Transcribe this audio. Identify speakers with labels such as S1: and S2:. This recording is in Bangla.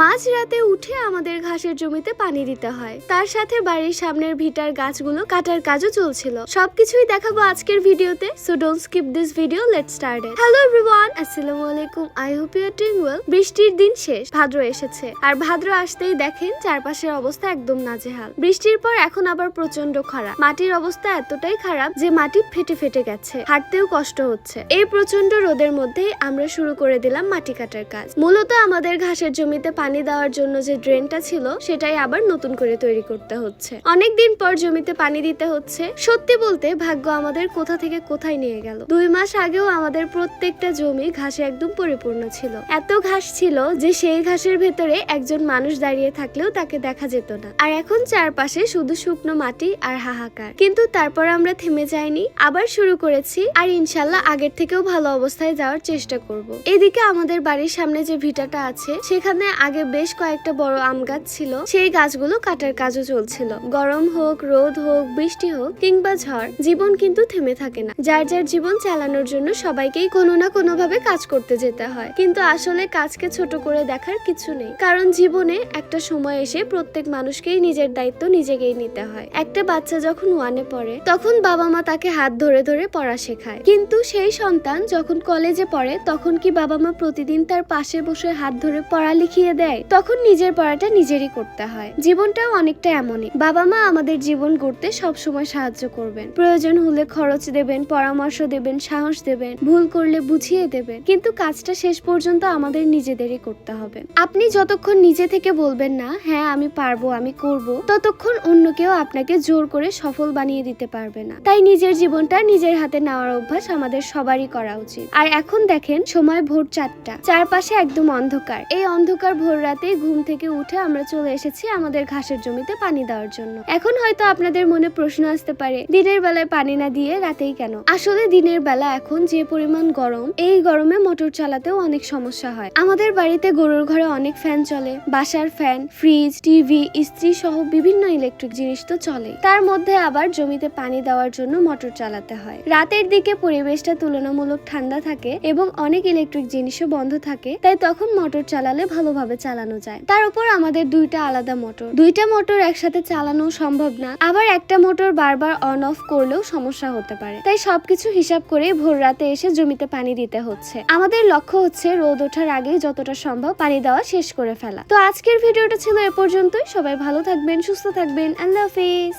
S1: মাঝরাতে উঠে আমাদের ঘাসের জমিতে পানি দিতে হয়, তার সাথে বাড়ির সামনের ভিটার গাছগুলো কাটার কাজও চলছিল। সবকিছুই দেখাবো আজকের ভিডিওতে, so don't skip this video, let's start it. Hello everyone, আসসালামু আলাইকুম, I hope you are doing well. বৃষ্টির দিন শেষ, ভাদ্র এসেছে, আর ভাদ্র আসতেই দেখেন চারপাশের অবস্থা একদম নাজেহাল। বৃষ্টির পর এখন আবার প্রচন্ড খরা, মাটির অবস্থা এতটাই খারাপ যে মাটি ফেটে ফেটে গেছে, হাঁটতেও কষ্ট হচ্ছে। এই প্রচন্ড রোদের মধ্যেই আমরা শুরু করে দিলাম মাটি কাটার কাজ। মূলত আমাদের ঘাসের জমিতে পানি দেওয়ার জন্য যে ড্রেনটা ছিল সেটাই আবার নতুন করে তৈরি করতে হচ্ছে। অনেকদিন পর জমিতে পানি দিতে হচ্ছে। সত্যি বলতে ভাগ্য আমাদের কোথা থেকে কোথায় নিয়ে গেল। 2 মাস আগেও আমাদের প্রত্যেকটা জমি ঘাসে একদম পরিপূর্ণ ছিল। এত ঘাস ছিল যে সেই ঘাসের ভেতরে একজন মানুষ দাঁড়িয়ে থাকলেও তাকে দেখা যেত না। আর এখন চারপাশে শুধু শুকনো মাটি আর হাহাকার। কিন্তু তারপর আমরা থেমে যাইনি, আবার শুরু করেছি, আর ইনশাল্লাহ আগের থেকেও ভালো অবস্থায় যাওয়ার চেষ্টা করব। এদিকে আমাদের বাড়ির সামনে যে ভিটাটা আছে সেখানে আগে বেশ কয়েকটা বড় আম গাছ ছিল, সেই গাছগুলো কাটার কাজও চলছিল। গরম হোক, রোদ হোক, বৃষ্টি হোক কিংবা ঝড়, জীবন কিন্তু থেমে থাকে না। যার যার জীবন চালানোর জন্য সবাইকেই কোনো না কোনো ভাবে কাজ করতে যেতে হয়, কিন্তু আসলে কাজকে ছোট করে দেখার কিছু নেই, কারণ জীবনে একটা সময় এসে প্রত্যেক মানুষকেই নিজের দায়িত্ব নিজেকেই নিতে হয়। একটা বাচ্চা যখন 1-এ পড়ে তখন বাবা মা তাকে হাত ধরে ধরে পড়া শেখায়, কিন্তু সেই সন্তান যখন কলেজে পড়ে তখন কি বাবা মা প্রতিদিন তার পাশে বসে হাত ধরে পড়া লিখিয়ে দেয়? তখন নিজের পড়াটা নিজেরই করতে হয়। জীবনটাও অনেকটা এমনই, বাবা মা আমাদের জীবন গড়তে সব সময় সাহায্য করবেন, প্রয়োজন হলে খরচ দেবেন, পরামর্শ দেবেন, সাহস দেবেন, ভুল করলে বুঝিয়ে দেবেন, কিন্তু কাজটা শেষ পর্যন্ত আমাদের নিজেদেরই করতে হবে। আপনি যতক্ষণ নিজে থেকে বলবেন না হ্যাঁ আমি পারবো, আমি করব, ততক্ষণ অন্য কেউ আপনাকে জোর করে সফল বানিয়ে দিতে পারবে না। তাই নিজের জীবনটা নিজের হাতে নেওয়ার অভ্যাস আমাদের সবারই করা উচিত। আর এখন দেখেন সময় ভোর 4টা, চারপাশে একদম অন্ধকার। এই অন্ধকার ভোর রাতে ঘুম থেকে উঠে আমরা চলে এসেছি আমাদের ঘাসের জমিতে পানি দেওয়ার জন্য। এখন হয়তো আপনাদের মনে প্রশ্ন আসতে পারে, দিনের বেলায় পানি না দিয়ে রাতেই কেন? আসলে দিনের বেলা এখন যে পরিমাণ গরম, এই গরমে মোটর চালাতেও অনেক সমস্যা হয়। আমাদের বাড়িতে গরুর ঘরে অনেক ফ্যান চলে, বাসার ফ্যান, ফ্রিজ, টিভি, ইস্ত্রি সহ বিভিন্ন ইলেকট্রিক জিনিস তো চলে, তার মধ্যে আবার জমিতে পানি দেওয়ার জন্য মোটর চালাতে হয়। রাতের দিকে পরিবেশটা তুলনামূলক ঠান্ডা থাকে এবং অনেক ইলেকট্রিক জিনিসও বন্ধ থাকে, তাই তখন মোটর চালালে ভালোভাবে চালানো যায়। তার উপর আমাদের 2টা আলাদা মোটর, 2টা মোটর একসাথে চালানো সম্ভব না, আবার একটা মোটর বারবার অন অফ করলেও সমস্যা হতে পারে। তাই সবকিছু হিসাব করে ভোর রাতে এসে জমিতে পানি দিতে হচ্ছে। আমাদের লক্ষ্য হচ্ছে রোদ ওঠার আগে যতটা সম্ভব পানি দেওয়া শেষ করে ফেলা। তো আজকের ভিডিওটা ছিল এ পর্যন্তই। সবাই ভালো থাকবেন, সুস্থ থাকবেন, আল্লাহ হাফেজ।